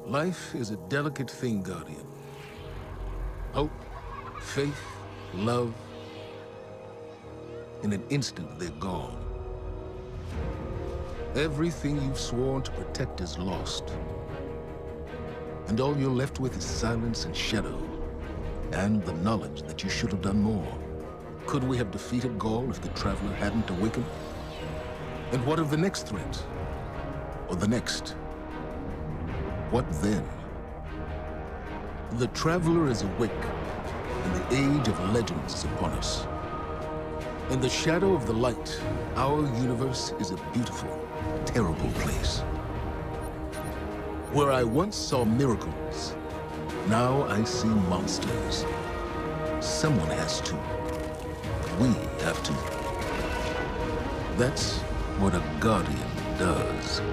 Life is a delicate thing, Guardian. Hope, faith, love. In an instant, they're gone. Everything you've sworn to protect is lost. And all you're left with is silence and shadow, and the knowledge that you should have done more. Could we have defeated Gaul if the Traveler hadn't awakened? And what of the next threat? Or the next? What then? The Traveler is awake, and the age of legends is upon us. In the shadow of the light, our universe is a beautiful, terrible place. Where I once saw miracles, now I see monsters. Someone has to. We have to. That's what a Guardian does.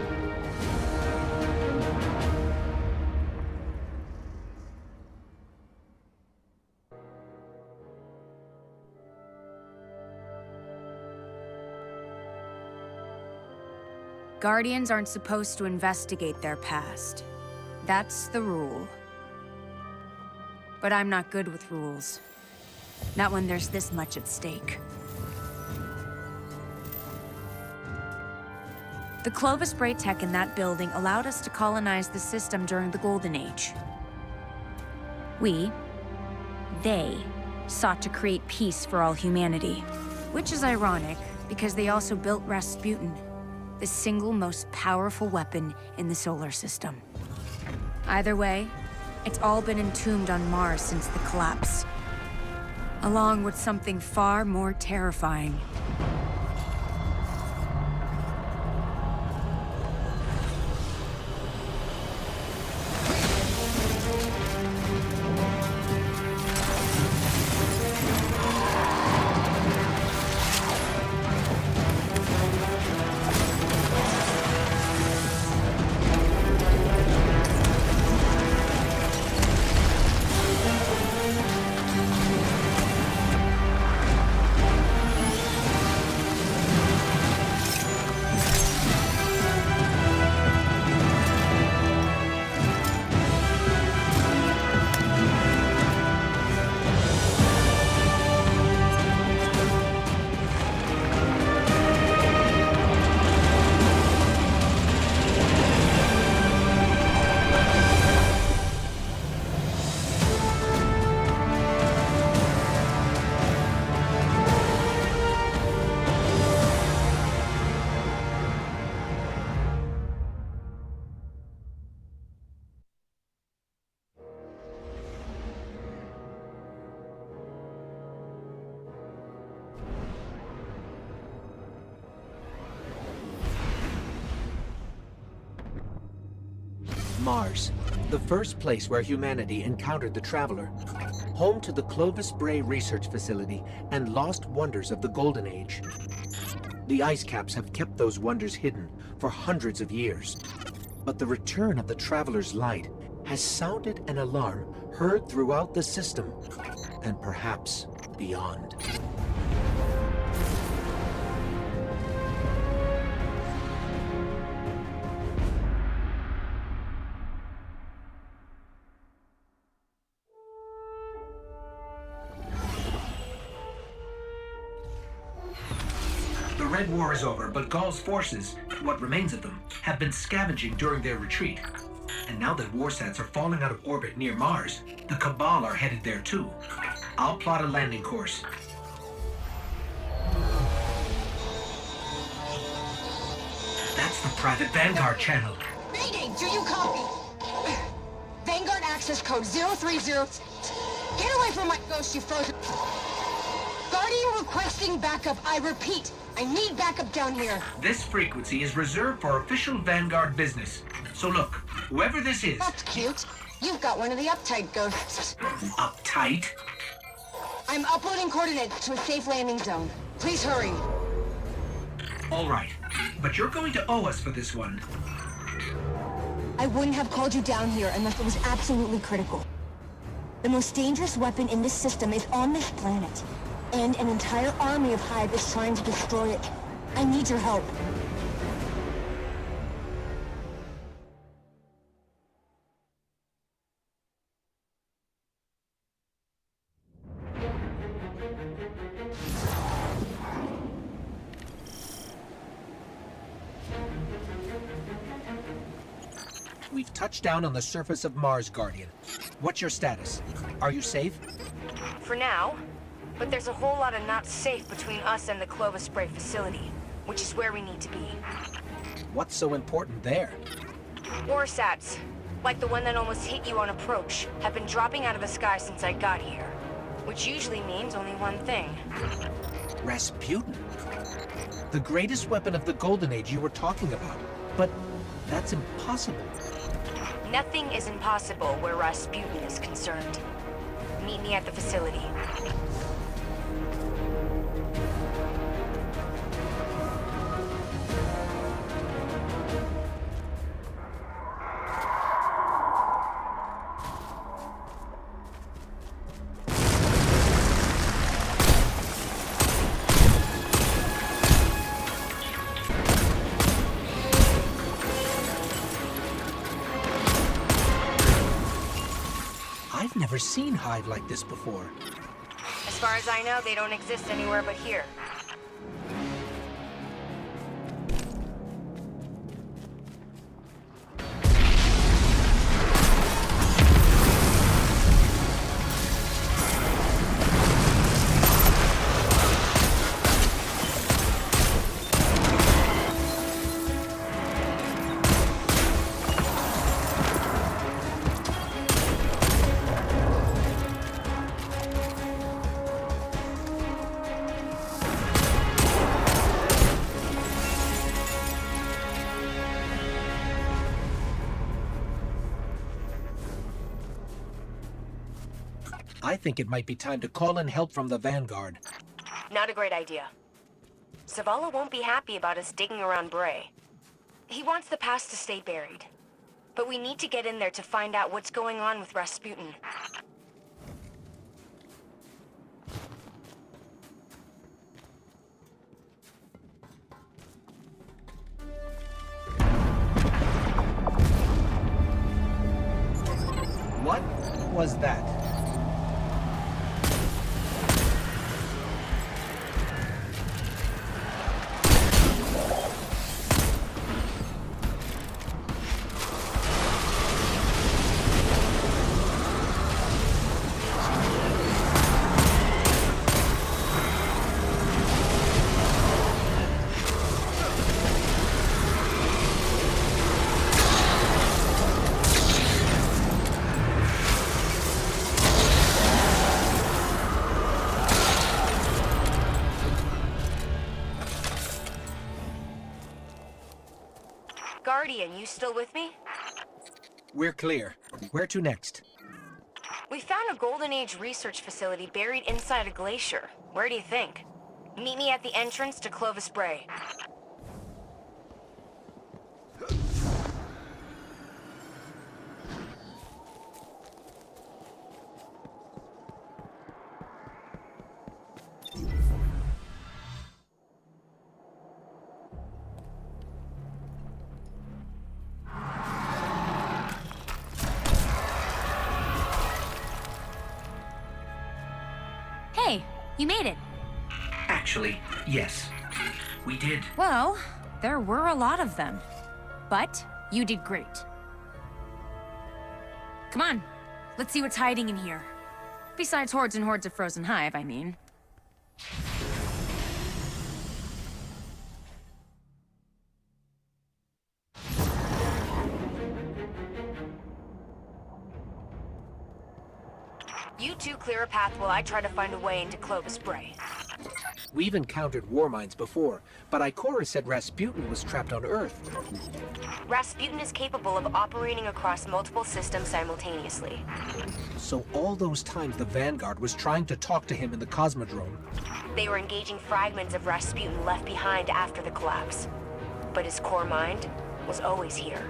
Guardians aren't supposed to investigate their past. That's the rule. But I'm not good with rules. Not when there's this much at stake. The Clovis Bray tech in that building allowed us to colonize the system during the Golden Age. They, sought to create peace for all humanity. Which is ironic, because they also built Rasputin, the single most powerful weapon in the solar system. Either way, it's all been entombed on Mars since the collapse. Along with something far more terrifying. Mars, the first place where humanity encountered the Traveler, home to the Clovis Bray Research Facility and lost wonders of the Golden Age. The ice caps have kept those wonders hidden for hundreds of years. But the return of the Traveler's light has sounded an alarm heard throughout the system, and perhaps beyond. The Red War is over, but Gaul's forces, what remains of them, have been scavenging during their retreat. And now that warsats are falling out of orbit near Mars, the Cabal are headed there too. I'll plot a landing course. That's the private Vanguard channel. Mayday, do you copy? Vanguard access code 030. Get away from my ghost, you frozen. Guardian requesting backup. I repeat, I need backup down here. This frequency is reserved for official Vanguard business. So look, whoever this is... That's cute. You've got one of the uptight ghosts. Uptight? I'm uploading coordinates to a safe landing zone. Please hurry. All right, but you're going to owe us for this one. I wouldn't have called you down here unless it was absolutely critical. The most dangerous weapon in this system is on this planet. And an entire army of Hive is trying to destroy it. I need your help. We've touched down on the surface of Mars, Guardian. What's your status? Are you safe? For now. But there's a whole lot of not safe between us and the Clovis Spray facility, which is where we need to be. What's so important there? Warsats, like the one that almost hit you on approach, have been dropping out of the sky since I got here. Which usually means only one thing. Rasputin? The greatest weapon of the Golden Age you were talking about. But that's impossible. Nothing is impossible where Rasputin is concerned. Meet me at the facility. I've never seen Hive like this before. As far as I know, they don't exist anywhere but here. I think it might be time to call in help from the Vanguard. Not a great idea. Zavala won't be happy about us digging around Bray. He wants the past to stay buried. But we need to get in there to find out what's going on with Rasputin. What was that? Guardian, you still with me? We're clear. Where to next? We found a Golden Age research facility buried inside a glacier. Where do you think? Meet me at the entrance to Clovis Bray. Hey, you made it. Actually, yes. We did. Well, there were a lot of them. But you did great. Come on, let's see what's hiding in here. Besides hordes and hordes of frozen hive, I mean. You two clear a path while I try to find a way into Clovis Bray. We've encountered Warminds before, but Ikora said Rasputin was trapped on Earth. Rasputin is capable of operating across multiple systems simultaneously. So all those times the Vanguard was trying to talk to him in the Cosmodrome. They were engaging fragments of Rasputin left behind after the collapse. But his core mind was always here.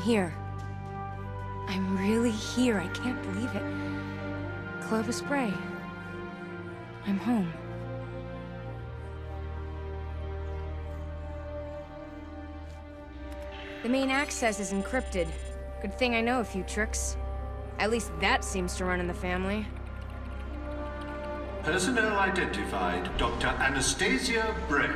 here. I'm really here. I can't believe it. Clovis Bray. I'm home. The main access is encrypted. Good thing I know a few tricks. At least that seems to run in the family. Personnel identified, Dr. Anastasia Bray.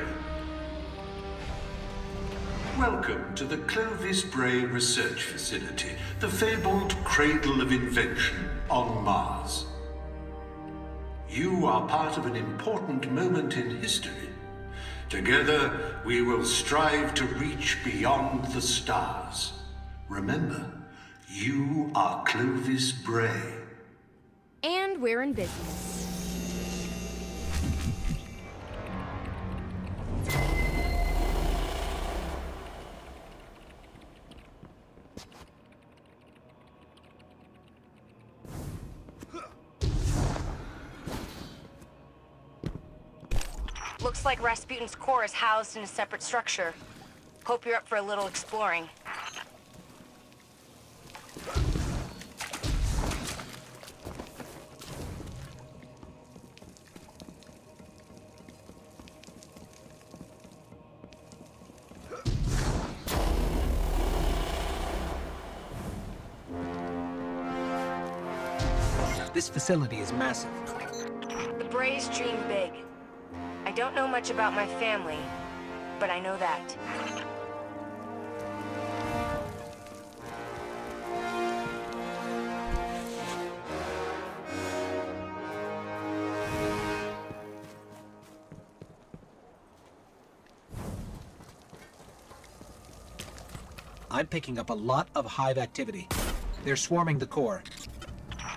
Welcome to the Clovis Bray Research Facility, the fabled cradle of invention on Mars. You are part of an important moment in history. Together, we will strive to reach beyond the stars. Remember, you are Clovis Bray. And we're in business. Looks like Rasputin's core is housed in a separate structure. Hope you're up for a little exploring. This facility is massive. The Brays dream big. I don't know much about my family, but I know that. I'm picking up a lot of hive activity. They're swarming the core.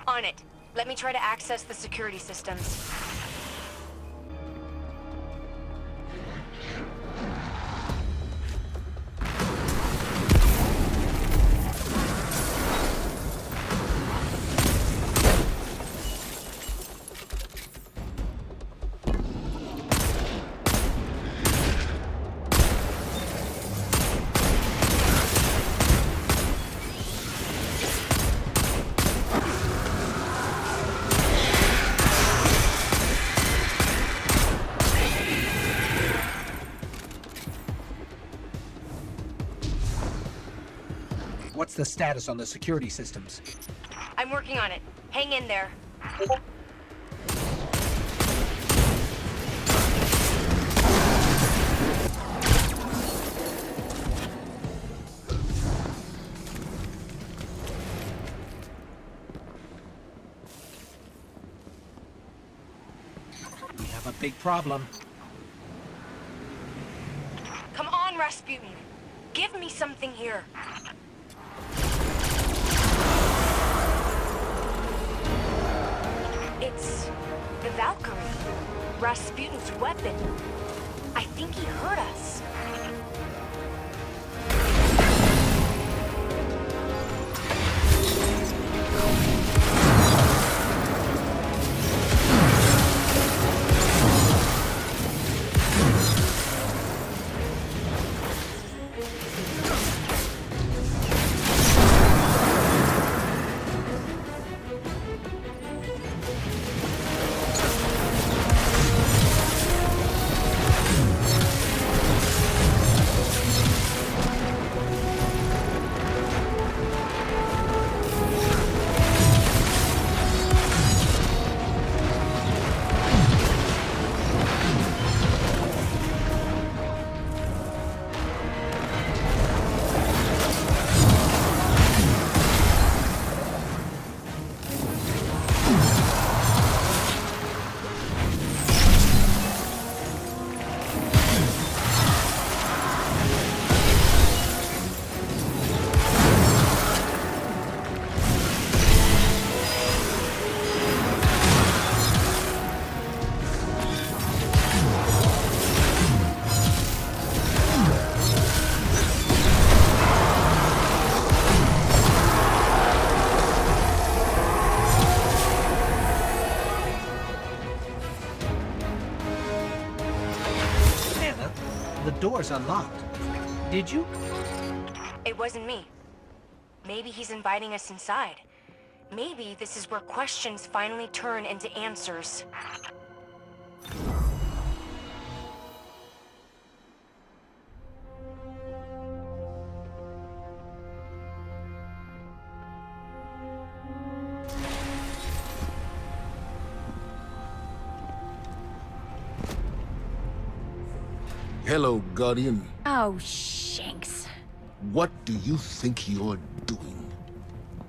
On it. Let me try to access the security systems. What's the status on the security systems? I'm working on it. Hang in there. We have a big problem. Come on, Rasputin. Give me something here. It's the Valkyrie. Rasputin's weapon. I think he heard us. The door's unlocked. Did you? It wasn't me. Maybe he's inviting us inside. Maybe this is where questions finally turn into answers. Hello, Guardian. Oh, shanks. What do you think you're doing?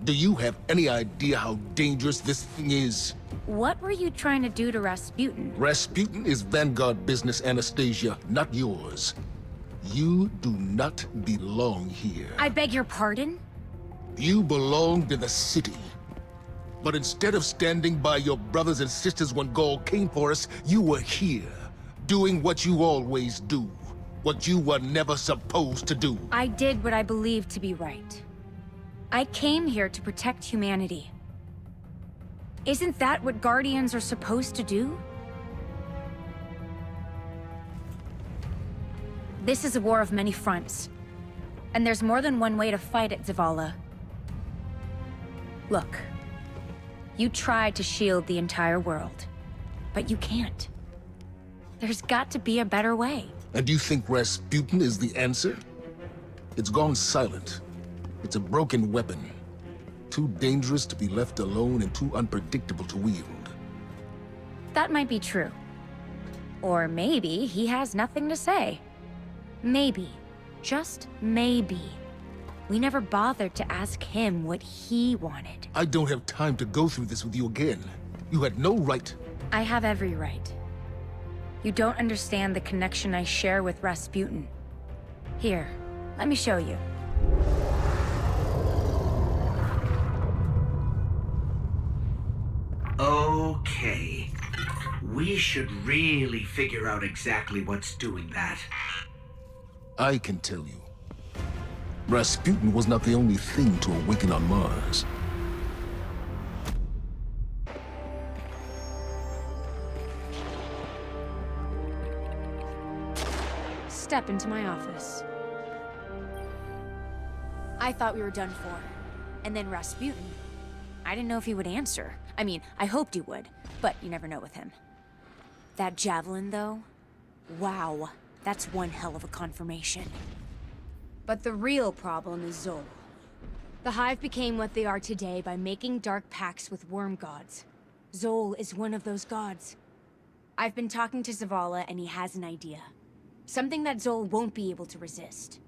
Do you have any idea how dangerous this thing is? What were you trying to do to Rasputin? Rasputin is Vanguard business, Anastasia, not yours. You do not belong here. I beg your pardon? You belonged in the city. But instead of standing by your brothers and sisters when Gaul came for us, you were here, doing what you always do. What you were never supposed to do. I did what I believed to be right. I came here to protect humanity. Isn't that what Guardians are supposed to do? This is a war of many fronts. And there's more than one way to fight it, Zavala. Look. You tried to shield the entire world. But you can't. There's got to be a better way. And you think Rasputin is the answer? It's gone silent. It's a broken weapon. Too dangerous to be left alone and too unpredictable to wield. That might be true. Or maybe he has nothing to say. Maybe. Just maybe. We never bothered to ask him what he wanted. I don't have time to go through this with you again. You had no right. I have every right. You don't understand the connection I share with Rasputin. Here, let me show you. Okay. We should really figure out exactly what's doing that. I can tell you. Rasputin was not the only thing to awaken on Mars. Step into my office. I thought we were done for. And then Rasputin. I didn't know if he would answer. I mean, I hoped he would, but you never know with him. That javelin, though? Wow, that's one hell of a confirmation. But the real problem is Zol. The Hive became what they are today by making dark pacts with worm gods. Zol is one of those gods. I've been talking to Zavala, and he has an idea. Something that Zol won't be able to resist.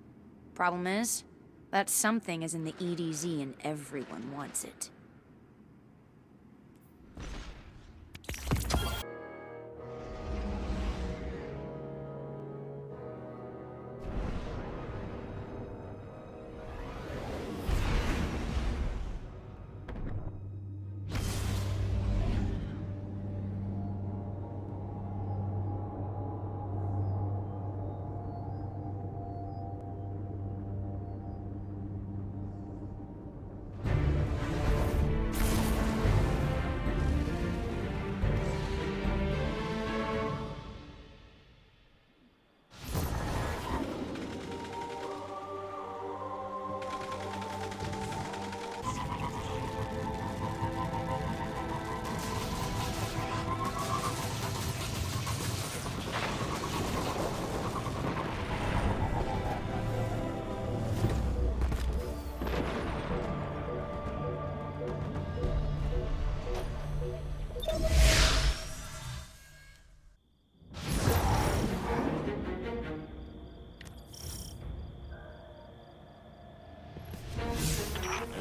Problem is, that something is in the EDZ and everyone wants it.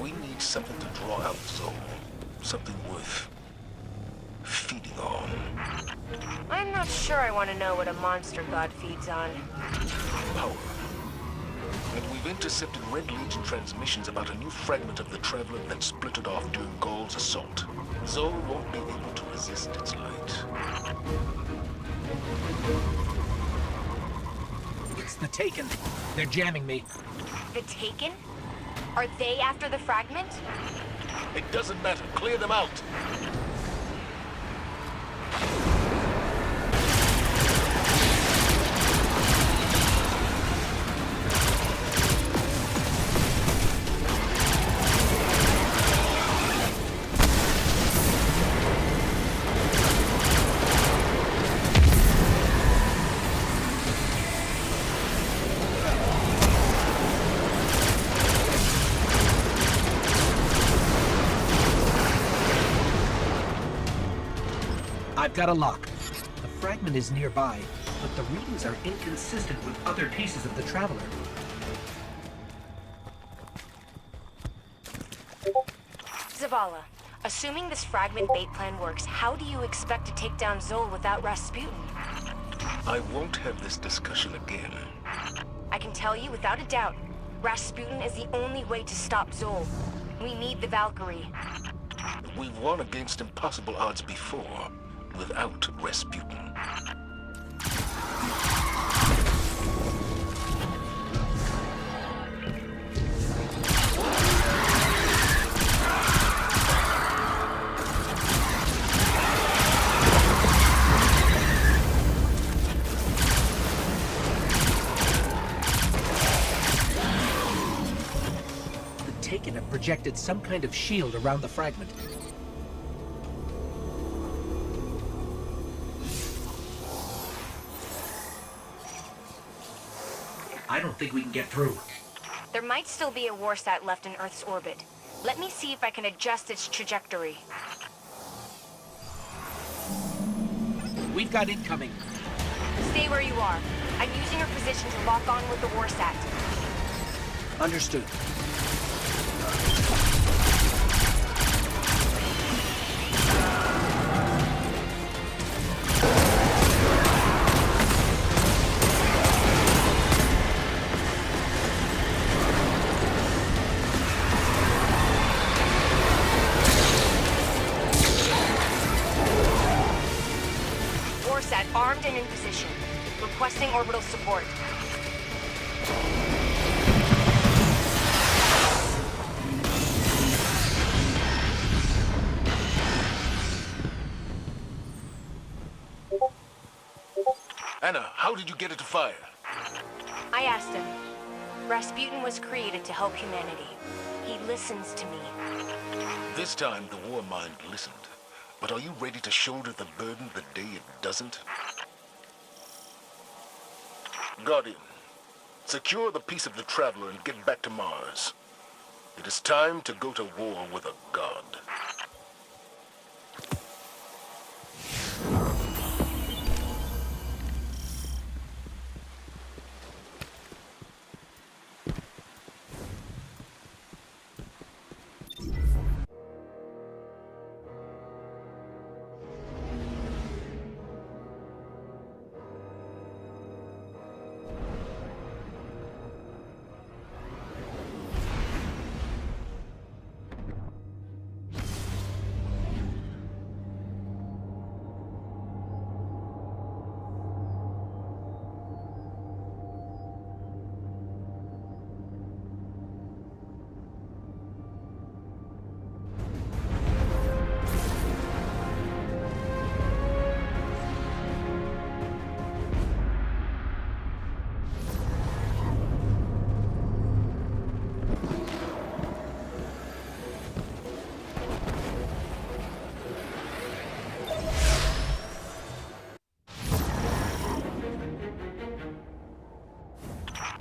We need something to draw out Zol. Something worth feeding on. I'm not sure I want to know what a monster god feeds on. Power. And we've intercepted Red Legion transmissions about a new fragment of the Traveler that splittered off during Gaul's assault. Zol won't be able to resist its light. It's the Taken. They're jamming me. The Taken? Are they after the fragment? It doesn't matter. Clear them out. I've got a lock. The fragment is nearby, but the readings are inconsistent with other pieces of the Traveler. Zavala, assuming this fragment bait plan works, how do you expect to take down Zol without Rasputin? I won't have this discussion again. I can tell you without a doubt, Rasputin is the only way to stop Zol. We need the Valkyrie. We've won against impossible odds before, without Rasputin. The Taken have projected some kind of shield around the fragment. I don't think we can get through. There might still be a warsat left in Earth's orbit. Let me see if I can adjust its trajectory. We've got incoming. Stay where you are. I'm using your position to lock on with the warsat. Understood. Warsat armed and in position. Requesting orbital support. Anna, how did you get it to fire? I asked him. Rasputin was created to help humanity. He listens to me. This time, the Warmind listened. But are you ready to shoulder the burden the day it doesn't? Guardian, secure the piece of the Traveler and get back to Mars. It is time to go to war with a god.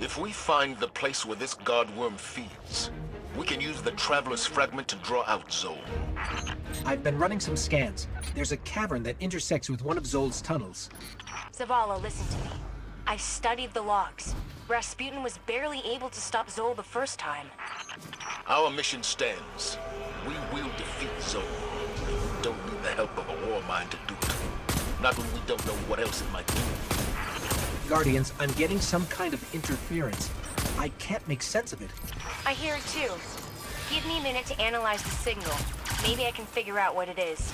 If we find the place where this godworm feeds, we can use the Traveler's fragment to draw out Zol. I've been running some scans. There's a cavern that intersects with one of Zol's tunnels. Zavala, listen to me. I studied the logs. Rasputin was barely able to stop Zol the first time. Our mission stands. We will defeat Zol. We don't need the help of a Warmind to do it. Not when we don't know what else it might do. Guardians, I'm getting some kind of interference. I can't make sense of it. I hear it too. Give me a minute to analyze the signal. Maybe I can figure out what it is.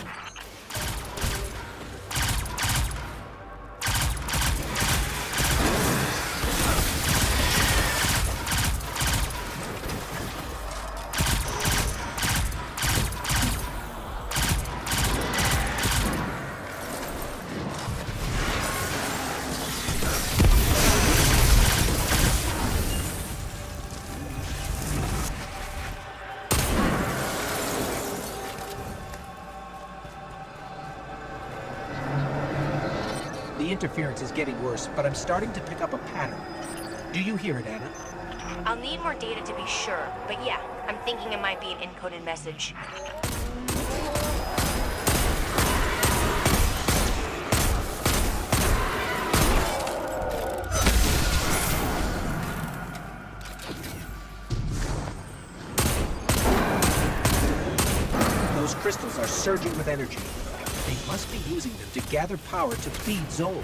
The interference is getting worse, but I'm starting to pick up a pattern. Do you hear it, Anna? I'll need more data to be sure, but yeah, I'm thinking it might be an encoded message. Those crystals are surging with energy. They must be using them to gather power to feed Zol.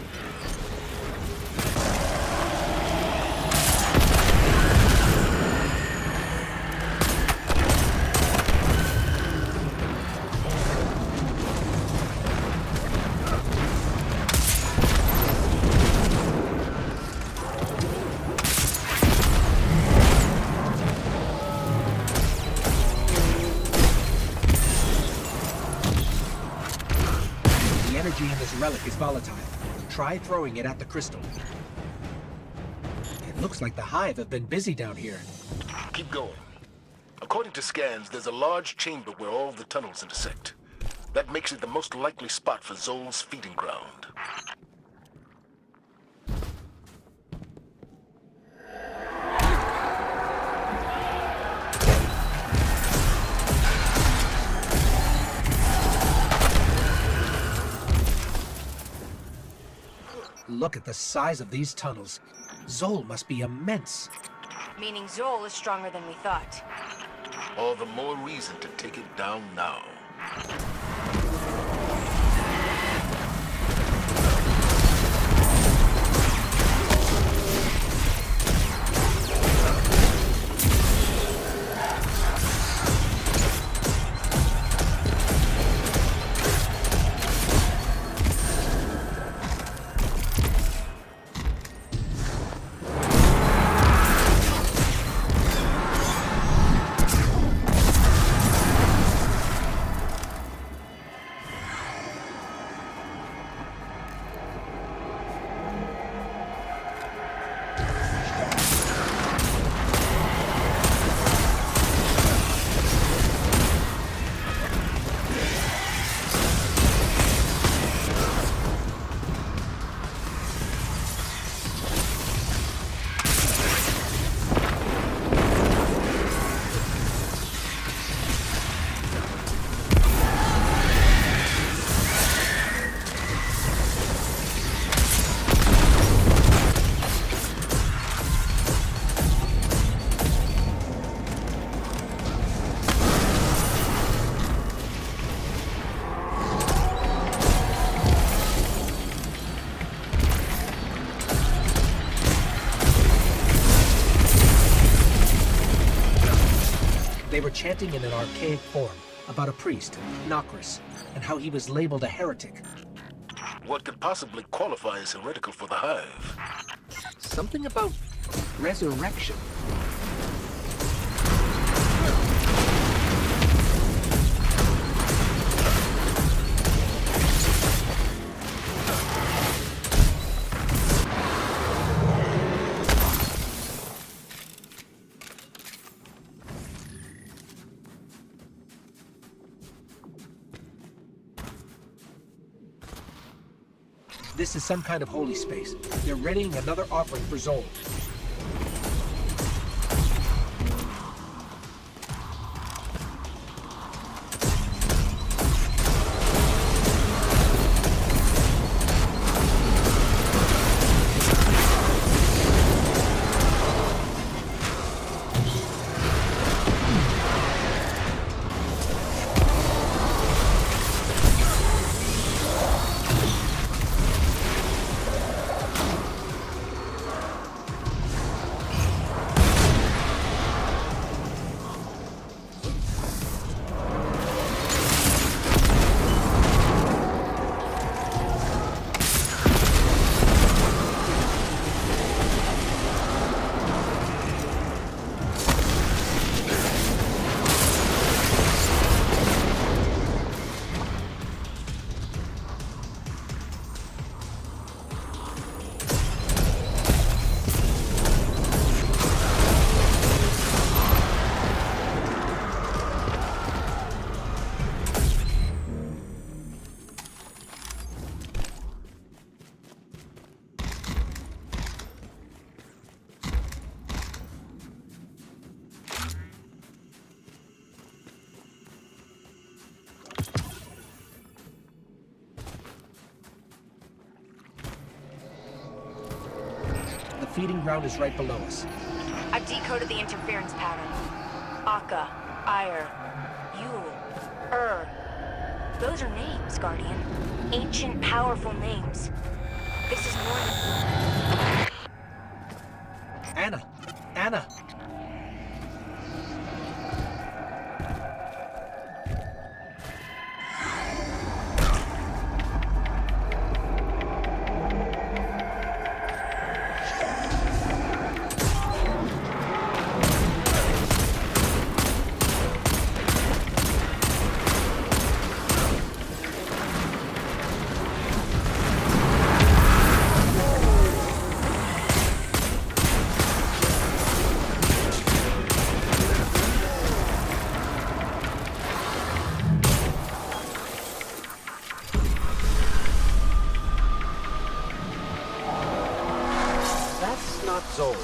The energy in this relic is volatile. Try throwing it at the crystal. It looks like the Hive have been busy down here. Keep going. According to scans, there's a large chamber where all the tunnels intersect. That makes it the most likely spot for Zol's feeding ground. Look at the size of these tunnels. Zol must be immense. Meaning Zol is stronger than we thought. All the more reason to take it down now. They were chanting in an archaic form about a priest, Nokris, and how he was labeled a heretic. What could possibly qualify as heretical for the Hive? Something about resurrection. This is some kind of holy space. They're readying another offering for Zol. The feeding ground is right below us. I've decoded the interference pattern. Akka, Ire, Yule, Those are names, Guardian. Ancient, powerful names. This is more than... Anna! Anna! That's not Zol.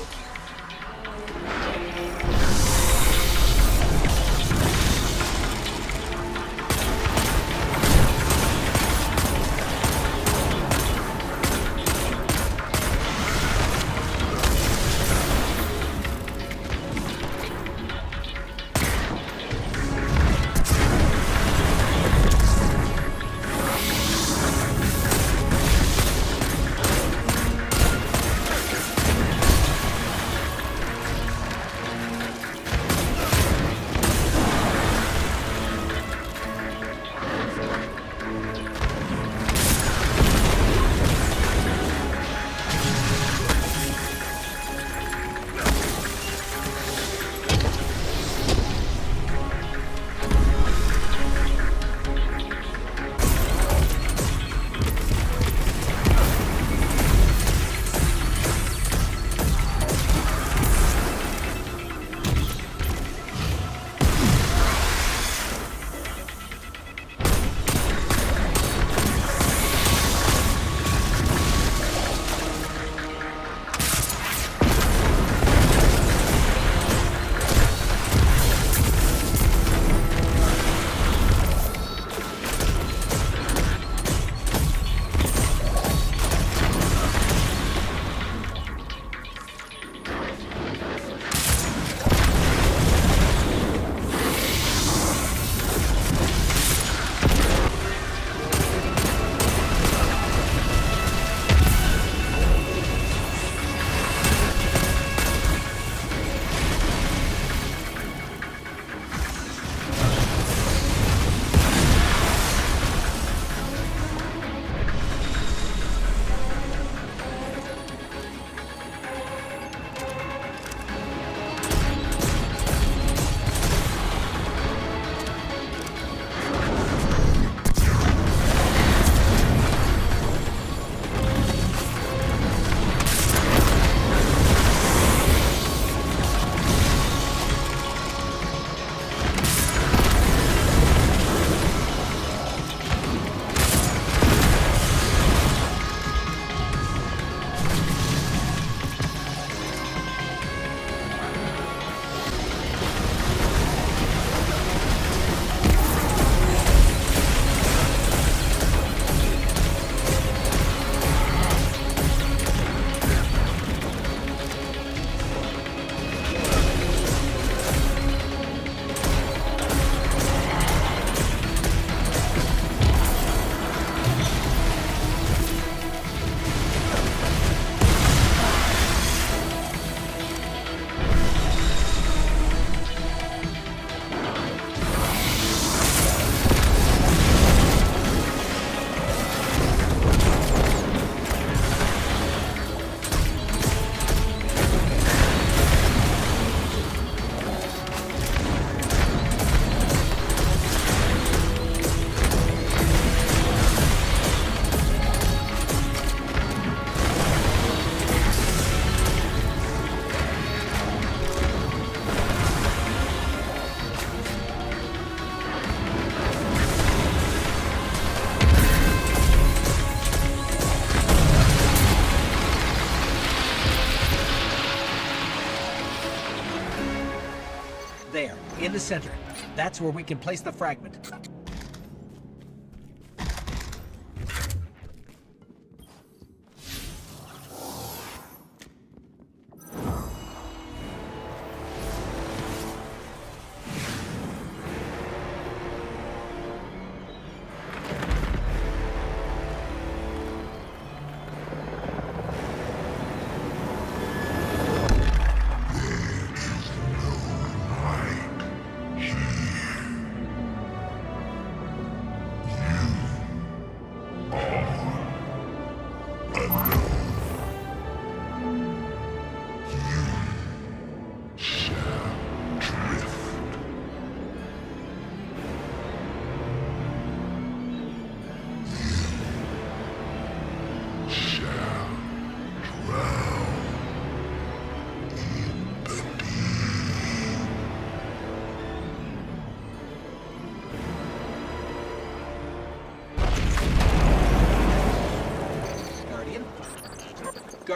There, in the center. That's where we can place the fragment.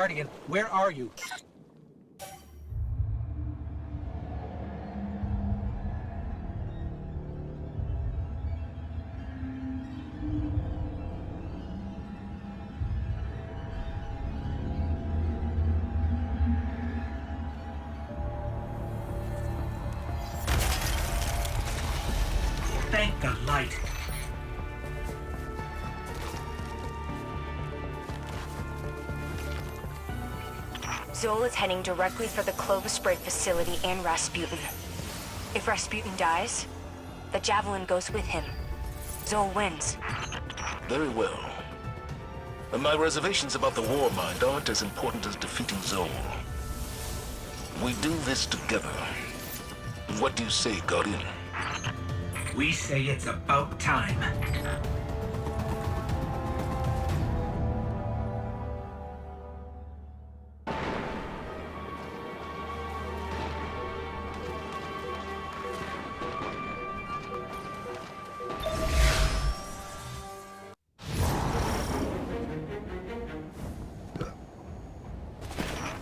Guardian, where are you? Thank the light. Zol is heading directly for the Clovis Spray facility and Rasputin. If Rasputin dies, the Javelin goes with him. Zol wins. Very well. And my reservations about the Warmind aren't as important as defeating Zol. We do this together. What do you say, Guardian? We say it's about time.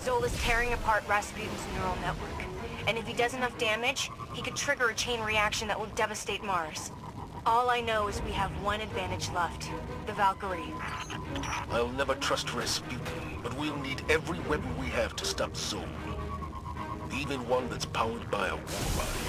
Zol is tearing apart Rasputin's neural network. And if he does enough damage, he could trigger a chain reaction that will devastate Mars. All I know is we have one advantage left. The Valkyrie. I'll never trust Rasputin, but we'll need every weapon we have to stop Zol. Even one that's powered by a Warmind.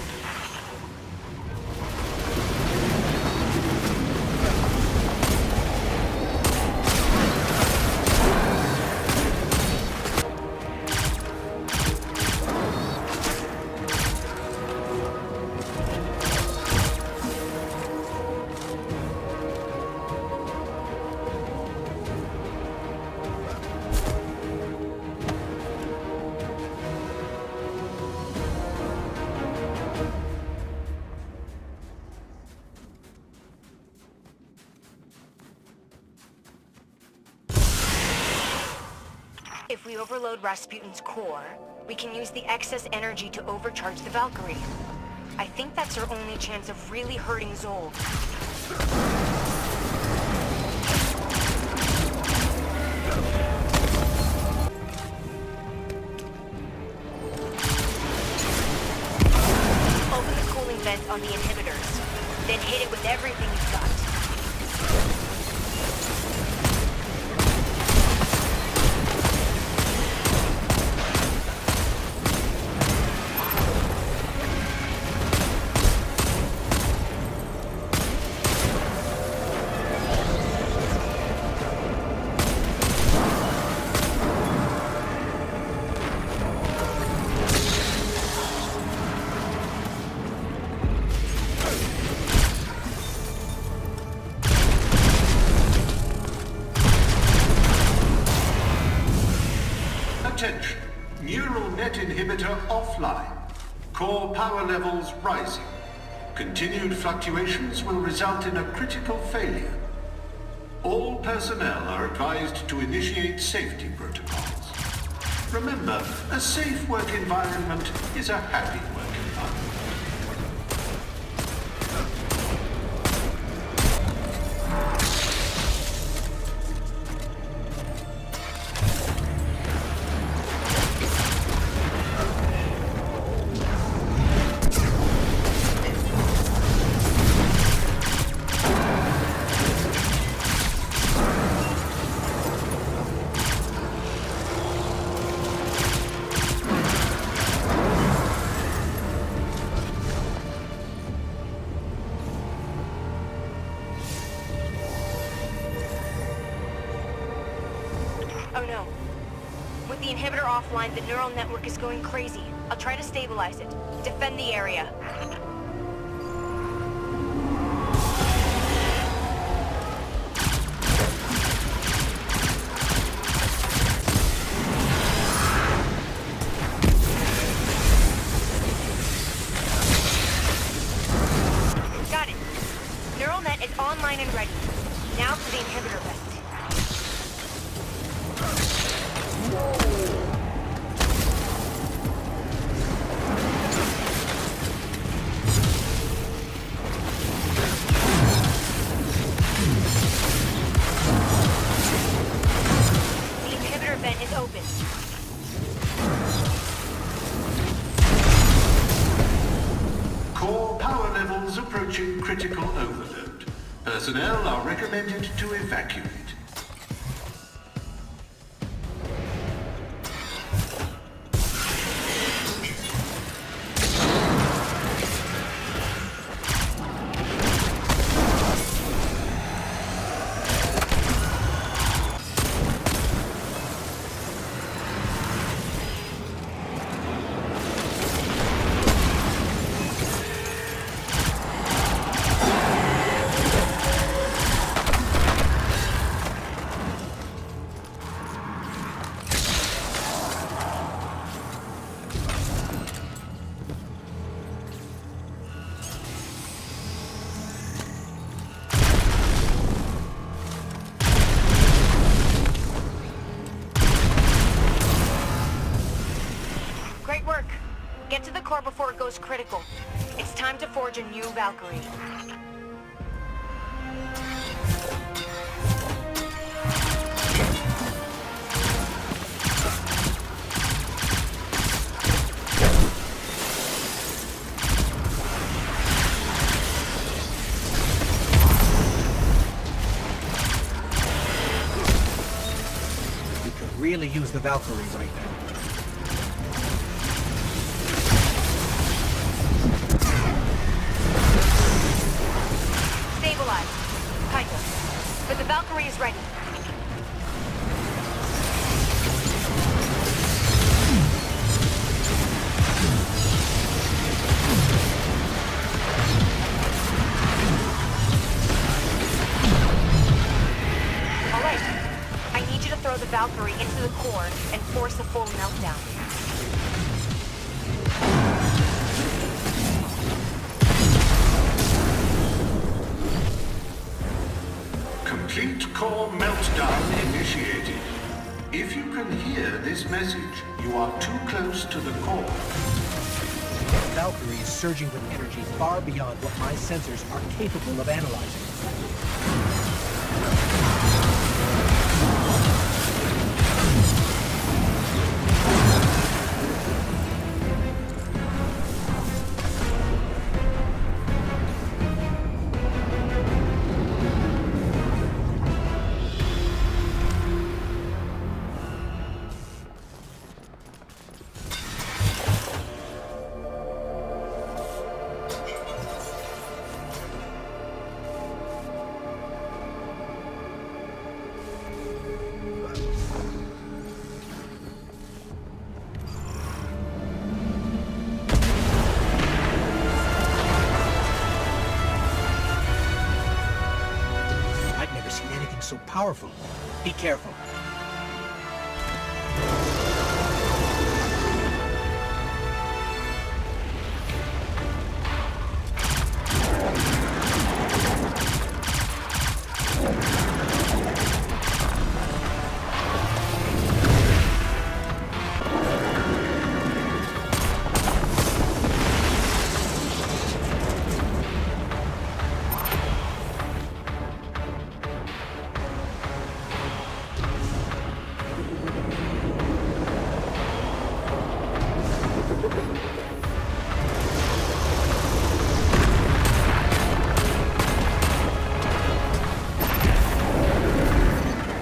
If we overload Rasputin's core, we can use the excess energy to overcharge the Valkyrie. I think that's our only chance of really hurting Zol. Open the cooling vents on the inhibitors, then hit it with everything you've got. Attention. Neural net inhibitor offline. Core power levels rising. Continued fluctuations will result in a critical failure. All personnel are advised to initiate safety protocols. Remember, a safe work environment is a happy work environment. Oh no. With the inhibitor offline, the neural network is going crazy. I'll try to stabilize it. Defend the area. Got it. Neural net is online and ready. Now for the inhibitor vent. The inhibitor vent is open. overload. Personnel are recommended to evacuate. Great work. Get to the core before it goes critical. It's time to forge a new Valkyrie. We could really use the Valkyrie right now. Stabilized. Kind of. But the Valkyrie is ready. All right. I need you to throw the Valkyrie into the core and force a full meltdown. Complete core meltdown initiated. If you can hear this message, you are too close to the core. The Valkyrie is surging with energy far beyond what my sensors are capable of analyzing. So powerful. Be careful.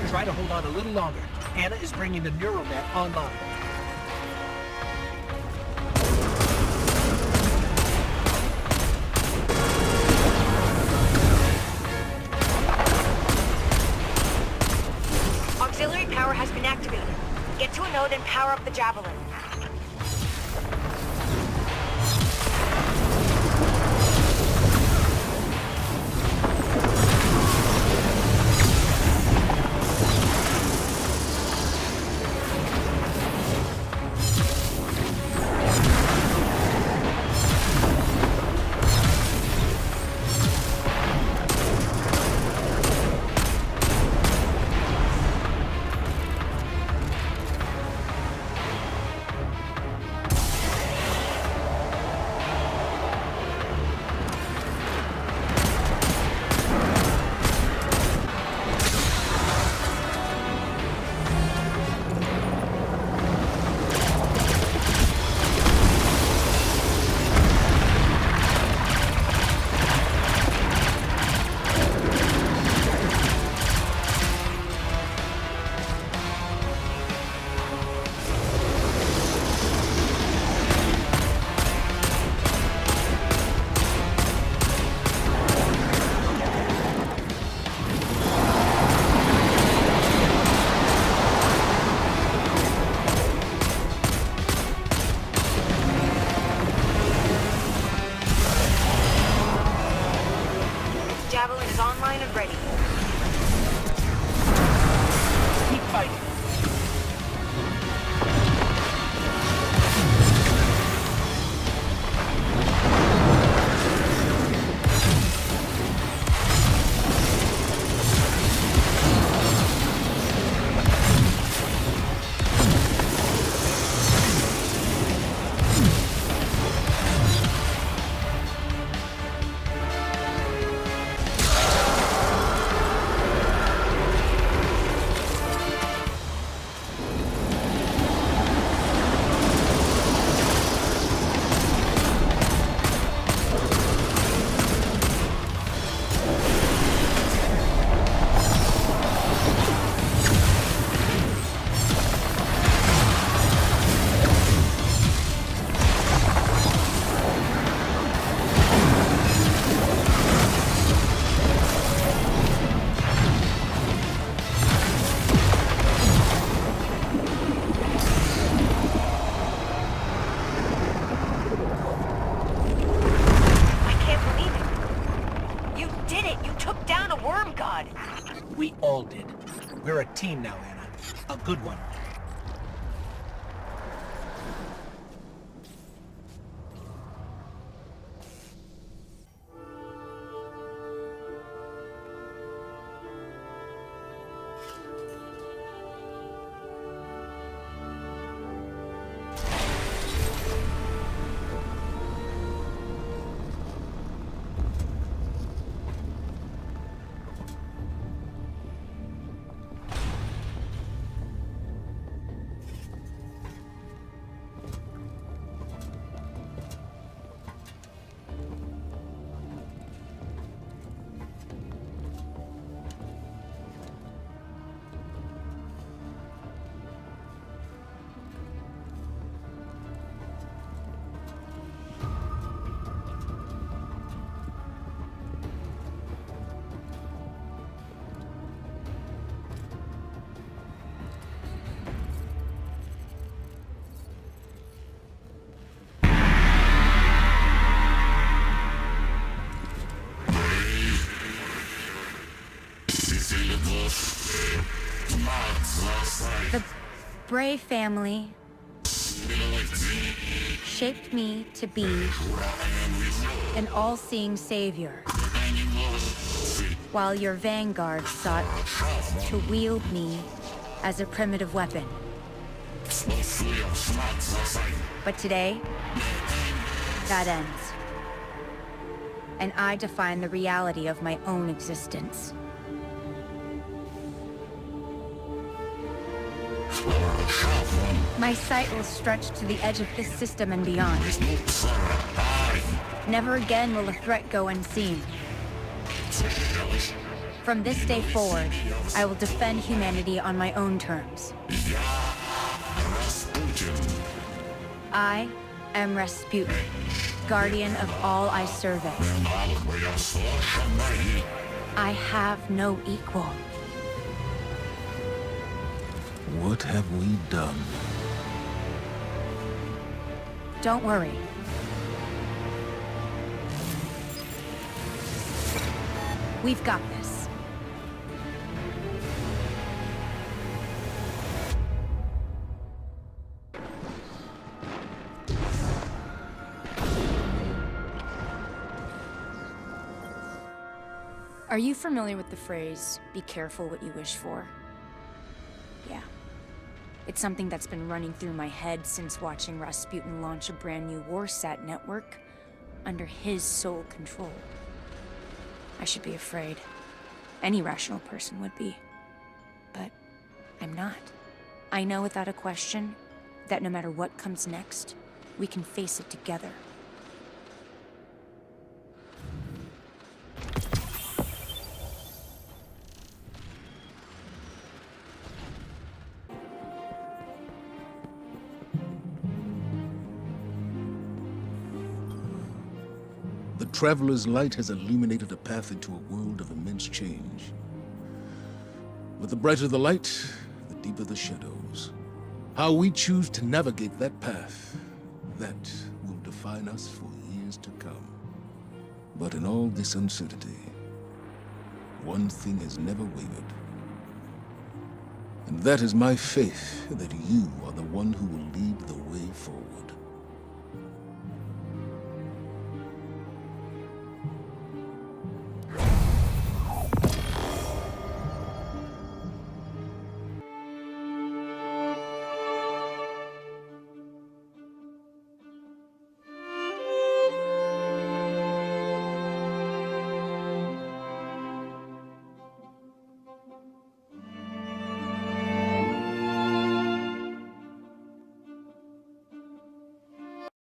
Try to hold on a little longer. Anna is bringing the neural net online. Auxiliary power has been activated. Get to a node and power up the Javelin. Javelin is online and ready. Keep fighting. We all did. We're a team now, Anna. A good one. The Bray family shaped me to be an all-seeing savior, while your vanguard sought to wield me as a primitive weapon. But today, that ends. And I define the reality of my own existence. My sight will stretch to the edge of this system and beyond. Never again will a threat go unseen. From this day forward, I will defend humanity on my own terms. I am Rasputin, guardian of all I survey. I have no equal. What have we done? Don't worry. We've got this. Are you familiar with the phrase, "Be careful what you wish for"? Yeah. It's something that's been running through my head since watching Rasputin launch a brand new Warsat network under his sole control. I should be afraid. Any rational person would be. But I'm not. I know without a question that no matter what comes next, we can face it together. The Traveler's light has illuminated a path into a world of immense change. But the brighter the light, the deeper the shadows. How we choose to navigate that path, that will define us for years to come. But in all this uncertainty, one thing has never wavered. And that is my faith that you are the one who will lead the way forward.